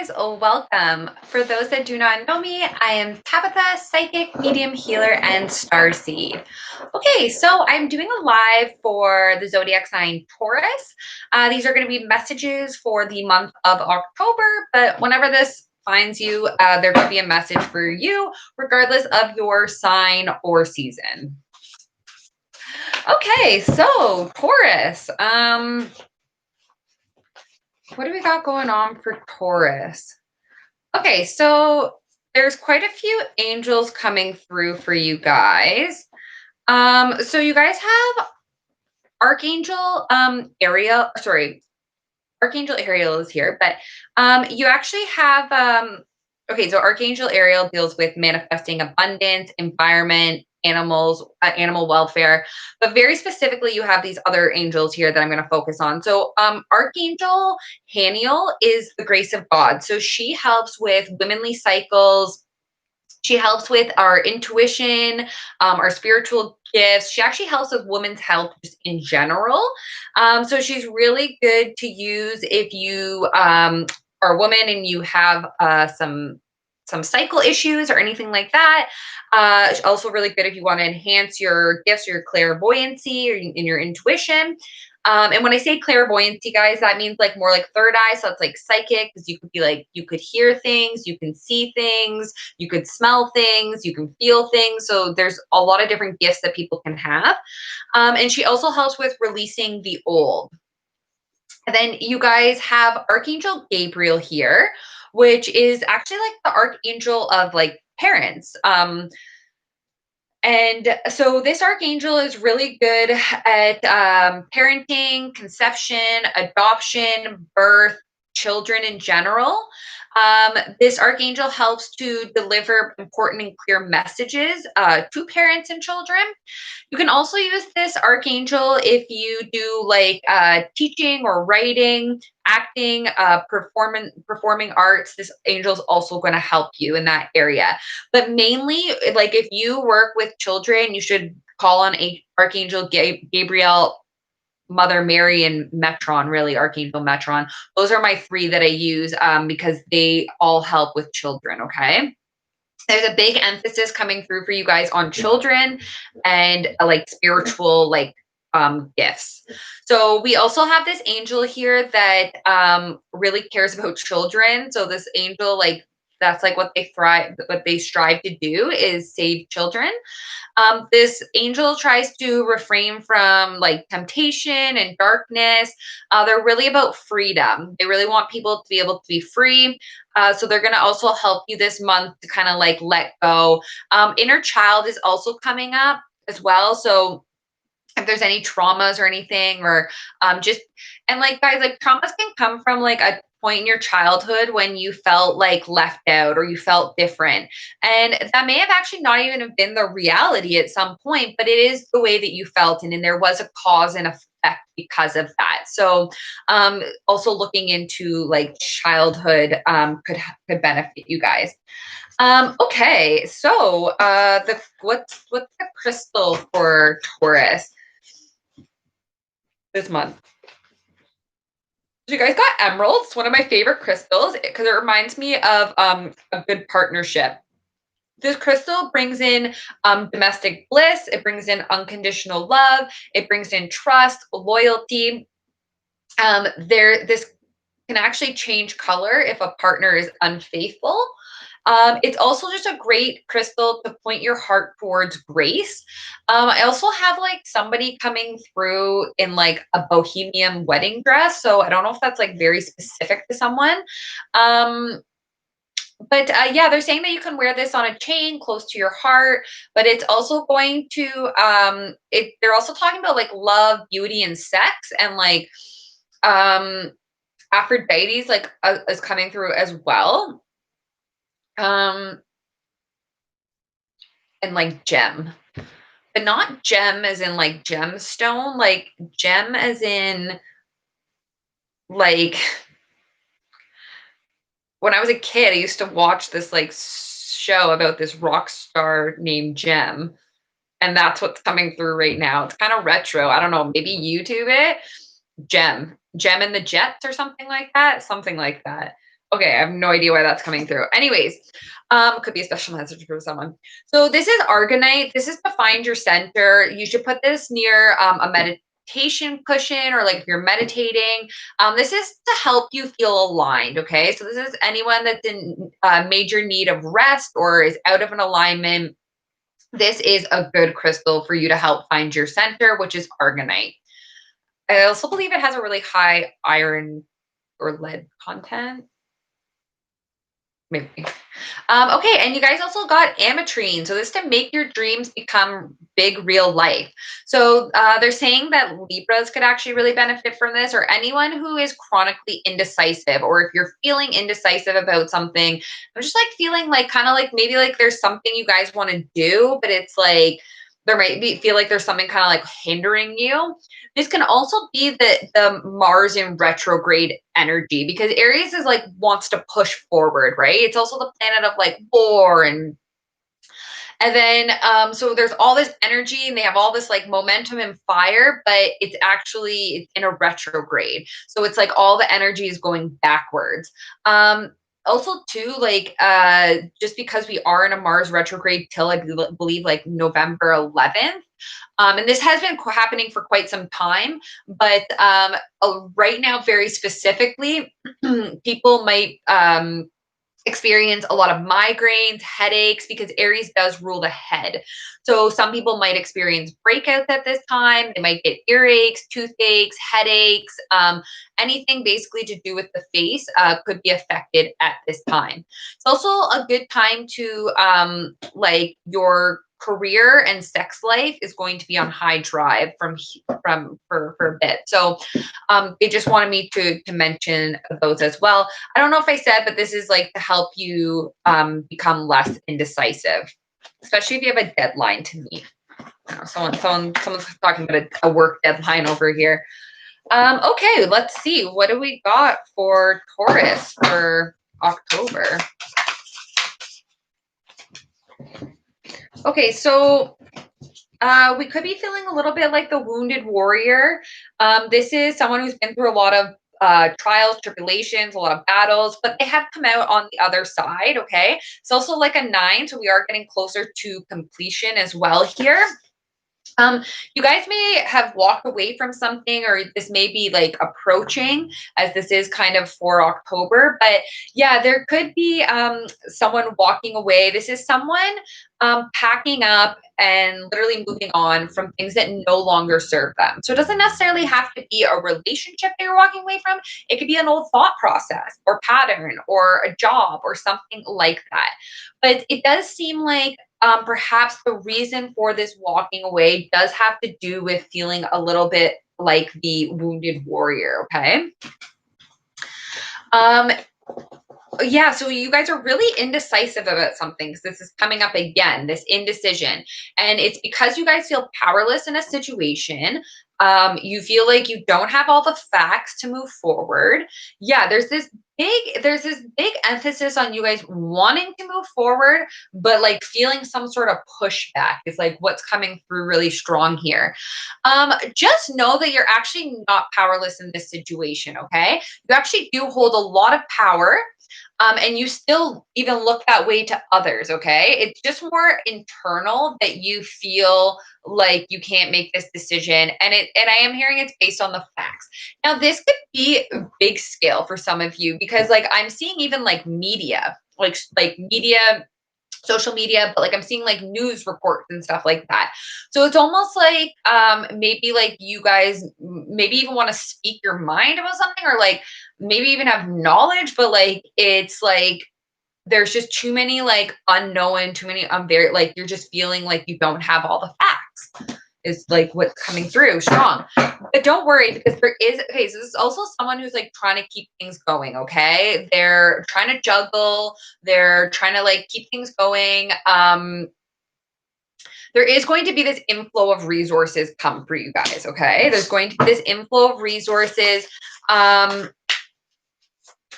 guys, welcome. For those that do not know me, I am Tabitha, psychic, medium, healer, and starseed. Okay, so I'm doing a live for the zodiac sign Taurus. These are going to be messages for the month of October, but whenever this finds you, there could be a message for you, regardless of your sign or season. Okay, so Taurus. What do we got going on for Taurus? Okay, so there's quite a few angels coming through for you guys. So you guys have Archangel Ariel, sorry, Archangel Ariel is here, but you actually have okay, so Archangel Ariel deals with manifesting abundance, environment, animals, animal welfare, but very specifically, you have these other angels here that I'm going to focus on. So, Archangel Haniel is the grace of God. So she helps with womanly cycles. She helps with our intuition, our spiritual gifts. She actually helps with women's health just in general. So she's really good to use if you are a woman and you have some cycle issues or anything like that. Also really good if you want to enhance your gifts, your clairvoyancy, or in your intuition. And when I say clairvoyancy, guys, that means like more like third eye. So it's like psychic, because you could be like, you could hear things, you can see things, you could smell things, you can feel things. So there's a lot of different gifts that people can have. And she also helps with releasing the old. And then you guys have Archangel Gabriel here, which is actually like the archangel of like parents. And so this archangel is really good at parenting, conception, adoption, birth, children in general. This archangel helps to deliver important and clear messages to parents and children. You can also use this archangel if you do like teaching or writing, acting, performing arts. This angel is also going to help you in that area. But mainly, like if you work with children, you should call on Archangel Gabriel, Mother Mary, and Metron, really, Archangel Metron. Those are my three that I use because they all help with children, okay? There's a big emphasis coming through for you guys on children and like spiritual like gifts. So we also have this angel here that really cares about children. So this angel, like that's like what they strive to do is save children. This angel tries to refrain from like temptation and darkness. They're really about freedom. They really want people to be able to be free. So they're going to also help you this month to kind of like let go. Inner child is also coming up as well. So if there's any traumas or anything, or just, and like guys, like traumas can come from like a point in your childhood when you felt like left out or you felt different. And that may have actually not even have been the reality at some point, but it is the way that you felt. And then there was a cause and effect because of that. So also looking into like childhood could benefit you guys. Okay, so what's the crystal for Taurus this month? So you guys got emeralds, one of my favorite crystals, because it reminds me of a good partnership. This crystal brings in domestic bliss. It brings in unconditional love. It brings in trust, loyalty. This can actually change color if a partner is unfaithful. It's also just a great crystal to point your heart towards grace. I also have like somebody coming through in like a bohemian wedding dress. So I don't know if that's like very specific to someone. But yeah, they're saying that you can wear this on a chain close to your heart, but it's also going to they're also talking about like love, beauty, and sex, and like Aphrodite's like is coming through as well. And like gem, but not gem as in like gemstone, like gem as in like when I was a kid, I used to watch this like show about this rock star named Gem. And that's what's coming through right now. It's kind of retro. I don't know, maybe YouTube it. Gem and the Jets or something like that. Something like that. Okay, I have no idea why that's coming through. Anyways, could be a special message for someone. So this is Argonite. This is to find your center. You should put this near a meditation cushion, or like if you're meditating. This is to help you feel aligned. Okay, so this is anyone that's in major need of rest or is out of an alignment. This is a good crystal for you to help find your center, which is Argonite. I also believe it has a really high iron or lead content. Maybe. Okay, and you guys also got ametrine. So this is to make your dreams become big, real life. So they're saying that Libras could actually really benefit from this, or anyone who is chronically indecisive, or if you're feeling indecisive about something. I'm just like feeling like kind of like maybe like there's something you guys want to do, but it's like there might be feel like there's something kind of like hindering you. This can also be the Mars in retrograde energy, because Aries is like wants to push forward, right? It's also the planet of like war and then so there's all this energy and they have all this like momentum and fire, but it's in a retrograde. So it's like all the energy is going backwards. Also too, like just because we are in a Mars retrograde till I believe like November 11th. And this has been happening for quite some time, but right now, very specifically, people might experience a lot of migraines, headaches, because Aries does rule the head. So some people might experience breakouts at this time. They might get earaches, toothaches, headaches, anything basically to do with the face could be affected at this time. It's also a good time to like your career and sex life is going to be on high drive for a bit. So they just wanted me to mention those as well. I don't know if I said, but this is like to help you become less indecisive, especially if you have a deadline to meet. Someone's talking about a work deadline over here. Okay, let's see. What do we got for Taurus for October? Okay, so we could be feeling a little bit like the wounded warrior. This is someone who's been through a lot of trials, tribulations, a lot of battles, but they have come out on the other side. Okay. It's also like a 9. So we are getting closer to completion as well here. You guys may have walked away from something, or this may be like approaching, as this is kind of for October. But yeah, there could be someone walking away. This is someone packing up and literally moving on from things that no longer serve them. So it doesn't necessarily have to be a relationship that you're walking away from. It could be an old thought process or pattern or a job or something like that. But it does seem like perhaps the reason for this walking away does have to do with feeling a little bit like the wounded warrior. Okay. Yeah, so you guys are really indecisive about something. So this is coming up again, this indecision. And it's because you guys feel powerless in a situation. You feel like you don't have all the facts to move forward. Yeah, there's this big emphasis on you guys wanting to move forward, but like feeling some sort of pushback is like what's coming through really strong here. Just know that you're actually not powerless in this situation, okay? You actually do hold a lot of power. And you still even look that way to others, okay? It's just more internal that you feel like you can't make this decision. And I am hearing it's based on the facts. Now, this could be a big scale for some of you, because like I'm seeing even like media, like media, social media, but like I'm seeing like news reports and stuff like that. So it's almost like maybe like you guys maybe even want to speak your mind about something, or like maybe even have knowledge, but like it's like there's just too many like unknown, too many very like you're just feeling like you don't have all the facts is like what's coming through strong. But don't worry, because there is, okay, so this is also someone who's like trying to keep things going, okay? They're trying to juggle, they're trying to like keep things going. There is going to be this inflow of resources come for you guys, okay? There's going to be this inflow of resources. And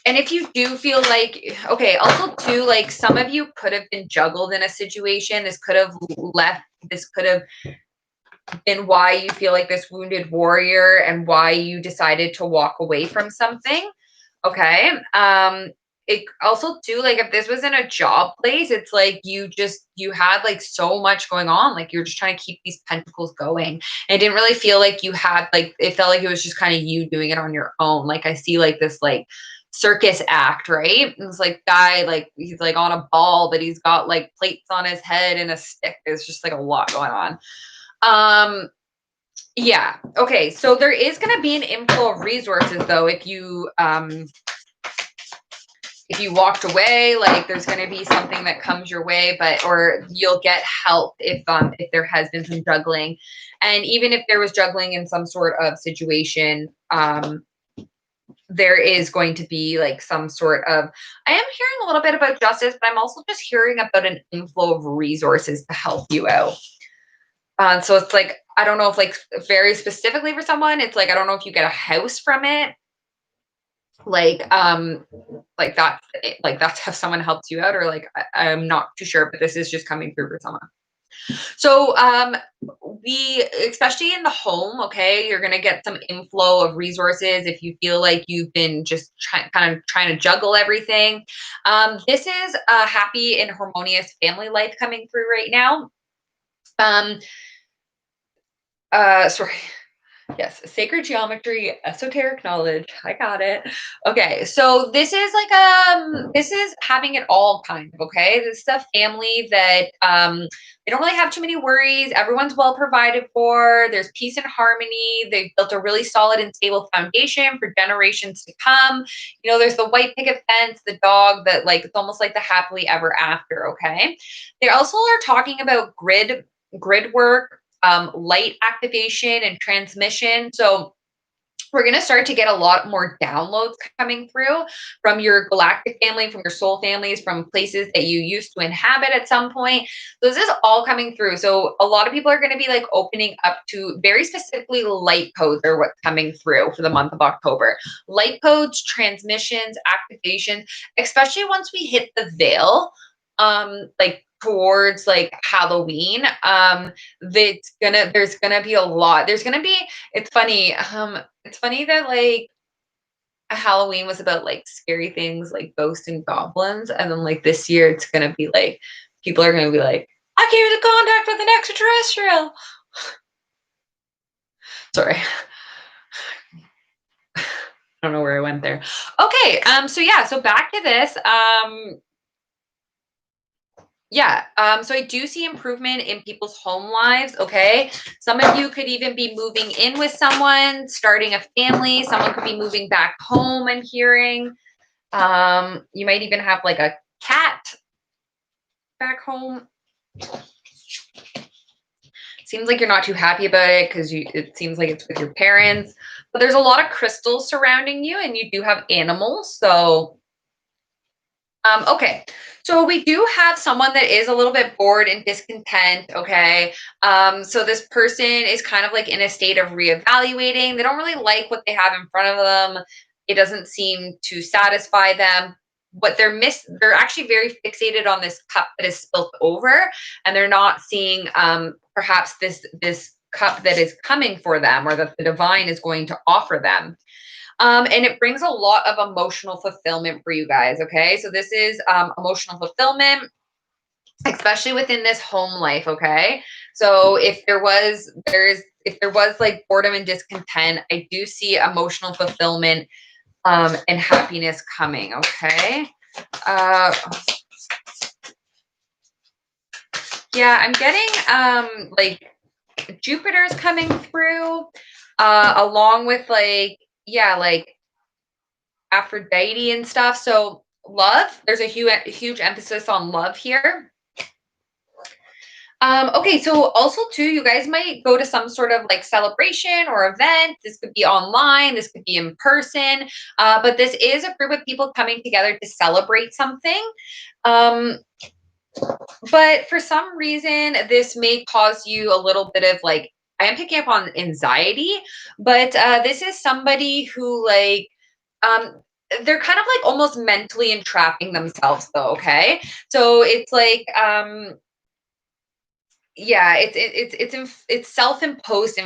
if you do feel like, okay, also too, like some of you could have been juggled in a situation. This could have been why you feel like this wounded warrior and why you decided to walk away from something. Okay. it also too, like if this was in a job place, it's like you had like so much going on, like you're just trying to keep these pentacles going. And it didn't really feel like you had like, it felt like it was just kind of you doing it on your own. Like I see like this like circus act, right? And it's like guy, like he's like on a ball, but he's got like plates on his head and a stick. There's just like a lot going on. Um, yeah. Okay. So there is going to be an inflow of resources though. If you walked away, like there's going to be something that comes your way, but, or you'll get help if there has been some juggling. And even if there was juggling in some sort of situation, there is going to be like some sort of, I am hearing a little bit about justice, but I'm also just hearing about an inflow of resources to help you out. So it's like, I don't know if like very specifically for someone, it's like, I don't know if you get a house from it. Like that, like that's how someone helps you out, or like, I'm not too sure, but this is just coming through for someone. So we, especially in the home, okay, you're going to get some inflow of resources if you feel like you've been just kind of trying to juggle everything. This is a happy and harmonious family life coming through right now. Sorry. Yes, sacred geometry, esoteric knowledge. I got it. Okay, so this is like this is having it all kind of, okay? This is a family that they don't really have too many worries. Everyone's well provided for. There's peace and harmony. They've built a really solid and stable foundation for generations to come. You know, there's the white picket fence, the dog that like it's almost like the happily ever after, okay? They also are talking about grid work, light activation and transmission. So we're going to start to get a lot more downloads coming through from your galactic family, from your soul families, from places that you used to inhabit at some point. So this is all coming through. So a lot of people are going to be like opening up to very specifically light codes are what's coming through for the month of October. Light codes, transmissions, activations, especially once we hit the veil, like towards like Halloween. There's gonna be a lot. It's funny that like Halloween was about like scary things like ghosts and goblins, and then like this year it's gonna be like people are gonna be like, I came into contact with an extraterrestrial. Sorry. I don't know where I went there. Okay, so yeah, so back to this. Yeah. So I do see improvement in people's home lives. Okay. Some of you could even be moving in with someone, starting a family. Someone could be moving back home and hearing. You might even have like a cat back home. Seems like you're not too happy about it because it seems like it's with your parents. But there's a lot of crystals surrounding you, and you do have animals. So okay. So we do have someone that is a little bit bored and discontent. Okay. So this person is kind of like in a state of reevaluating. They don't really like what they have in front of them. It doesn't seem to satisfy them. What they're actually very fixated on this cup that is spilt over, and they're not seeing perhaps this cup that is coming for them, or that the divine is going to offer them. And it brings a lot of emotional fulfillment for you guys. Okay. So this is emotional fulfillment, especially within this home life. Okay. So if there was like boredom and discontent, I do see emotional fulfillment and happiness coming. Okay. Yeah, I'm getting like Jupiter's coming through along with like, yeah, like Aphrodite and stuff. So love, there's a huge emphasis on love here. Okay, so also too, you guys might go to some sort of like celebration or event. This could be online, this could be in person, but this is a group of people coming together to celebrate something. But for some reason, this may cause you a little bit of like, I am picking up on anxiety, but this is somebody who like, um, they're kind of like almost mentally entrapping themselves though. Okay. So it's like, yeah, it's self-imposed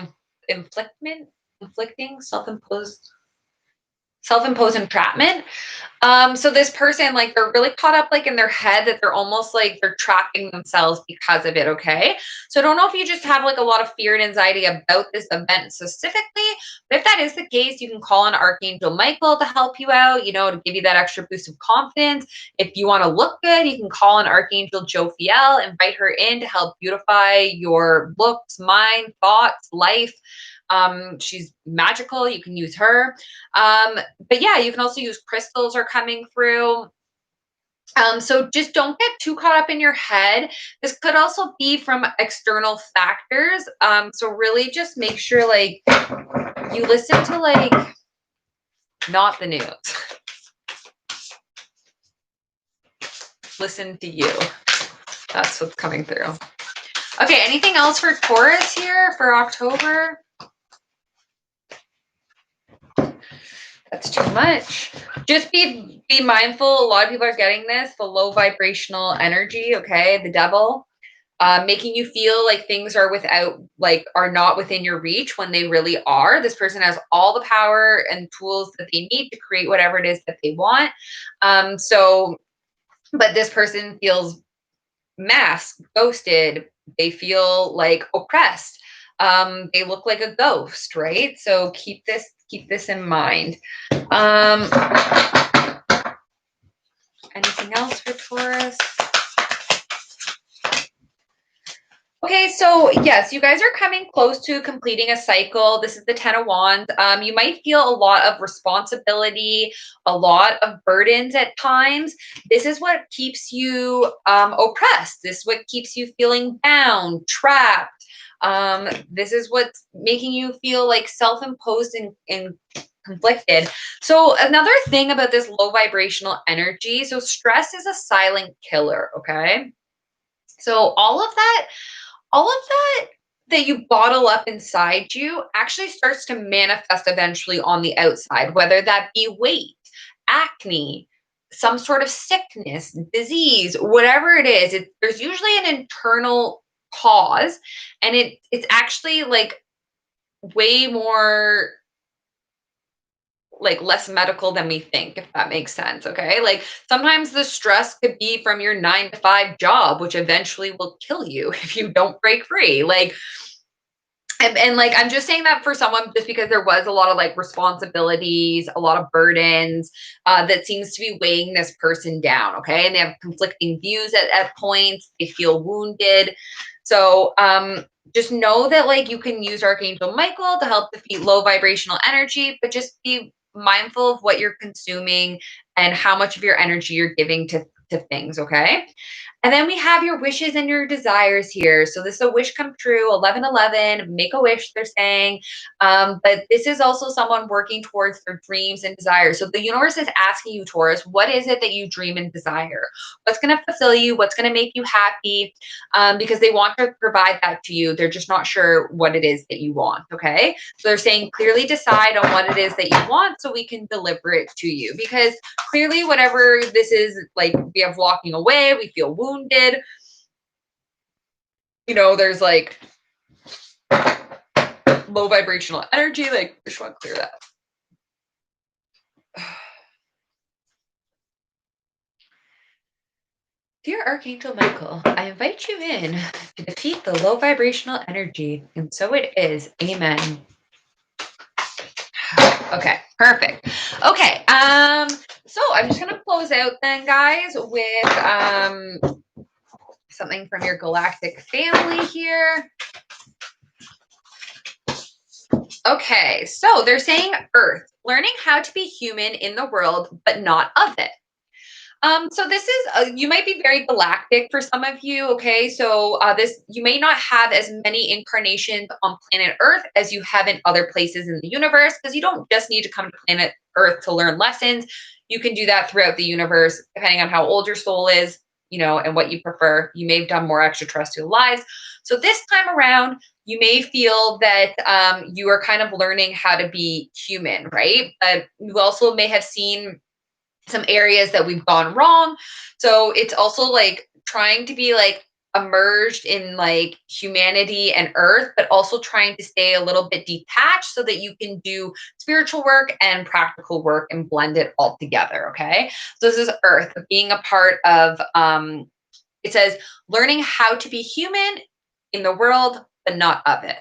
inflicting self-imposed. self-imposed entrapment. So this person, like, they're really caught up, like, in their head that they're almost like they're trapping themselves because of it. Okay. So I don't know if you just have like a lot of fear and anxiety about this event specifically, but if that is the case, you can call on Archangel Michael to help you out, to give you that extra boost of confidence. If you want to look good, you can call on Archangel Jophiel, invite her in to help beautify your looks, mind, thoughts, life. She's magical. You can use her. But yeah, you can also use crystals are coming through. So just don't get too caught up in your head. This could also be from external factors. So really just make sure like you listen to like not the news. Listen to you. That's what's coming through. Okay, anything else for Taurus here for October? That's too much. Just be mindful. A lot of people are getting this, the low vibrational energy, okay? The devil. Making you feel like things are are not within your reach when they really are. This person has all the power and tools that they need to create whatever it is that they want. But this person feels masked, ghosted. They feel like oppressed. They look like a ghost, right? So keep this in mind. Anything else for Taurus? Okay, so yes, you guys are coming close to completing a cycle. This is the 10 of Wands. You might feel a lot of responsibility, a lot of burdens at times. This is what keeps you oppressed. This is what keeps you feeling bound, trapped. This is what's making you feel like self-imposed and conflicted. So another thing about this low vibrational energy, so stress is a silent killer, okay? So all of that you bottle up inside you actually starts to manifest eventually on the outside, whether that be weight, acne, some sort of sickness, disease, whatever it is. There's usually an internal cause, and it's actually like way more like less medical than we think, if that makes sense. Okay. Like sometimes the stress could be from your 9 to 5 job, which eventually will kill you if you don't break free. And like, I'm just saying that for someone just because there was a lot of like responsibilities, a lot of burdens that seems to be weighing this person down. Okay. And they have conflicting views at points. They feel wounded. So, just know that like you can use Archangel Michael to help defeat low vibrational energy, but just be mindful of what you're consuming and how much of your energy you're giving to things. Okay. And then we have your wishes and your desires here. So this is a wish come true, 1111, make a wish, they're saying. But this is also someone working towards their dreams and desires. So the universe is asking you, Taurus, what is it that you dream and desire? What's going to fulfill you? What's going to make you happy? Because they want to provide that to you. They're just not sure what it is that you want. Okay. So they're saying clearly decide on what it is that you want so we can deliver it to you. Because clearly, whatever this is, like we have walking away, we feel wounded. There's like low vibrational energy. Like, I just want to clear that. Dear Archangel Michael, I invite you in to defeat the low vibrational energy. And so it is. Amen. Okay, perfect. Okay, so I'm just gonna close out then, guys, with something from your galactic family here. Okay, so they're saying Earth, learning how to be human in the world, but not of it. So this is, you might be very galactic for some of you, okay? So you may not have as many incarnations on planet Earth as you have in other places in the universe, because you don't just need to come to planet Earth to learn lessons. You can do that throughout the universe, depending on how old your soul is, and what you prefer. You may have done more extraterrestrial lives. So this time around, you may feel that you are kind of learning how to be human, right? But you also may have seen some areas that we've gone wrong. So it's also like trying to be like emerged in like humanity and earth, but also trying to stay a little bit detached so that you can do spiritual work and practical work and blend it all together. Okay. So this is earth being a part of, it says learning how to be human in the world, but not of it.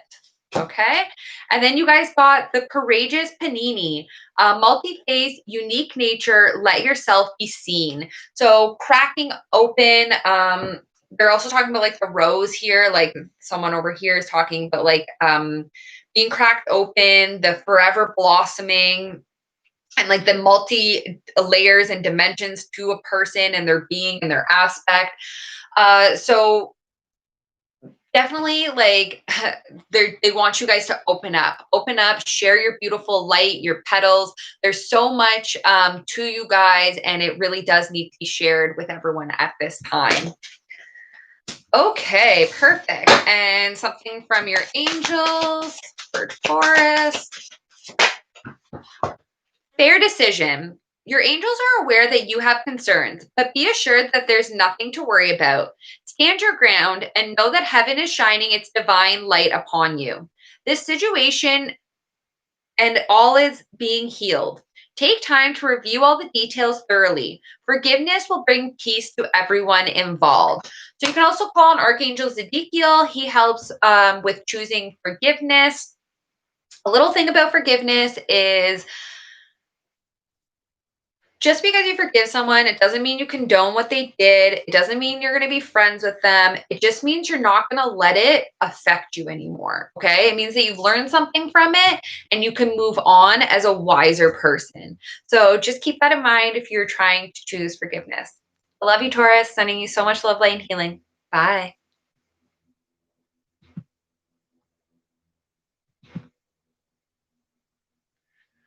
Okay. And then you guys got the courageous Panini, multi-phase, unique nature, let yourself be seen. So cracking open, they're also talking about like the rose here, like someone over here is talking about like being cracked open, the forever blossoming, and like the multi layers and dimensions to a person and their being and their aspect. So definitely like they want you guys to open up, share your beautiful light, your petals. There's so much to you guys, and it really does need to be shared with everyone at this time. Okay, perfect. And something from your angels for Taurus. Fair decision. Your angels are aware that you have concerns, but be assured that there's nothing to worry about. Stand your ground and know that heaven is shining its divine light upon you. This situation and all is being healed. Take time to review all the details thoroughly. Forgiveness will bring peace to everyone involved. So you can also call on Archangel Ezekiel. He helps with choosing forgiveness. A little thing about forgiveness is just because you forgive someone, it doesn't mean you condone what they did. It doesn't mean you're going to be friends with them. It just means you're not going to let it affect you anymore. Okay. It means that you've learned something from it and you can move on as a wiser person. So just keep that in mind if you're trying to choose forgiveness. I love you, Taurus. Sending you so much love, light, and healing. Bye.